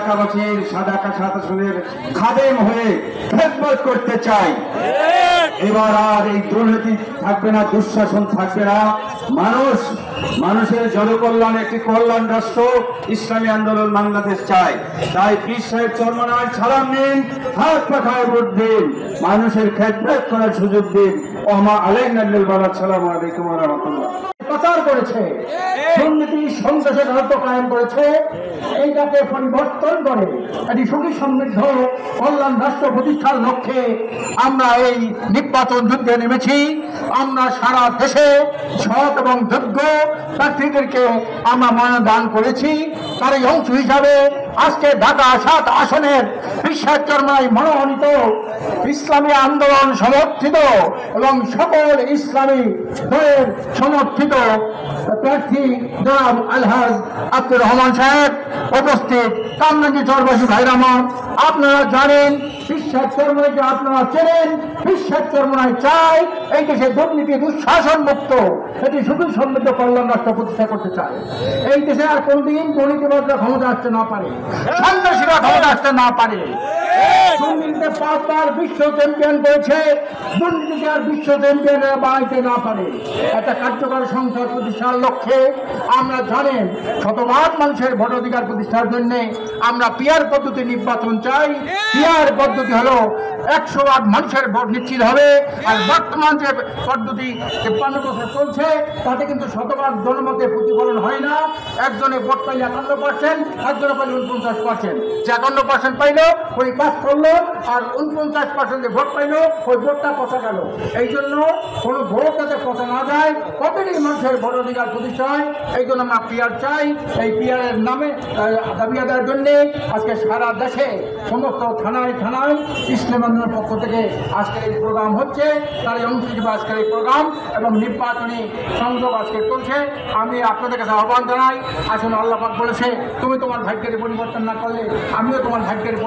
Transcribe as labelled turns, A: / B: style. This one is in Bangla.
A: এলাকাবাসীর শাসনের খাদেম হয়ে খেদমত করতে চাই। এবার আর এই দুর্নীতি থাকবে না, দুঃশাসন থাকবে না। মানুষের জনকল্যাণে একটি কল্যাণ রাষ্ট্র ইসলামী আন্দোলন বাংলাদেশ চায়। তাই পীর সাহেব চরমনায় সালাম নিন, হাত পাখায় ভোট দিন, মানুষের খেদমত করার সুযোগ দিন। ওমা আলাইনা ইল্লাল বালাগ। আসসালামু আলাইকুম ওয়া রাহমাতুল্লাহ।
B: প্রচার করেছে, দুর্নীতি সন্ত্রাসের রাজ্য কায়েম করেছে, এইটাকে পরিবর্তন করে একটি সুখী সমৃদ্ধ কল্যাণ রাষ্ট্র প্রতিষ্ঠার লক্ষ্যে আমরা এই নির্বাচন যুদ্ধে নেমেছি। আমরা সারা দেশে সৎ এবং যোগ্য প্রার্থীদেরকে আমরা মনোনয়ন করেছি। তার এই অংশ হিসাবে আজকে ঢাকা 7 আসনের বিশ্বাস চরমনায় মনোনীত ইসলামী আন্দোলন সমর্থিত এবং সকল ইসলামী দলের সমর্থিত প্রার্থী জনাব আলহাজ আব্দুর রহমান সাহেব উপস্থিত। কামরাঙ্গী চরবাসী ভাইরামান, আপনারা জানেন বিশ্বাস চরমনাইকে আপনারা চেনেন। বিশ্বাস চরমনায় চাই এই দেশে দুর্নীতি দুঃশাসন মুক্ত এটি সুখী সমৃদ্ধ কল্যাণ রাষ্ট্র প্রতিষ্ঠা করতে চায়। এই দেশে আর কোনদিন দুর্নীতিবাদরা ক্ষমতা আসতে না পারে, সন্ত্রাসীরা ক্ষমতা আসতে না পারে। দুর্নীতিতে 5বার বিশ্ব চ্যাম্পিয়ন করেছে, দুর্নীতিকে আর বিশ্ব চ্যাম্পিয়নরা বানাইতে না পারে। একটা কার্যকর সংসদ প্রতিষ্ঠার লক্ষ্যে আমরা জানেন শতভাগ মানুষের ভোটাধিকার প্রতিষ্ঠার জন্য আমরা পিয়ার পদ্ধতি নির্বাচন চাই। পিয়ার পদ্ধতি হলো 100 মানুষের ভোট নিশ্চিত হবে। আর বর্তমান যে পদ্ধতি 53 বছর চলছে তাতে কিন্তু শতভাগ জনমতে প্রতিফলন হয় না। একজনে ভোট পাইলে 51%, একজনে পাইলে 49%। যে 51% পাইলো ওই কাজ করলো, আর 49% যে ভোট পাইলো ওই ভোটটা পচা গেল। এই জন্য কোনো ভোট যাতে পচা না যায়, প্রতিটি মানুষের ভোট অধিকার প্রতিষ্ঠা হয়। এই জন্য আমরা পিয়ার চাই। এই পিয়ারের নামে দাবি আদায়ের জন্যে আজকে সারা দেশে সমস্ত থানায় ইসলাম আন্দোলনের পক্ষ থেকে আজকের এই প্রোগ্রাম হচ্ছে। তার এই অংশ হিসেবে আজকের এই প্রোগ্রাম এবং নির্বাচনী সংযোগ আজকে চলছে। আমি আপনাদের কাছে আহ্বান জানাই, আসলে আল্লাহ পাক বলেছে তুমি তোমার ভাগ্যের পরিবর্তন না করলে আমিও তোমার ভাগ্যের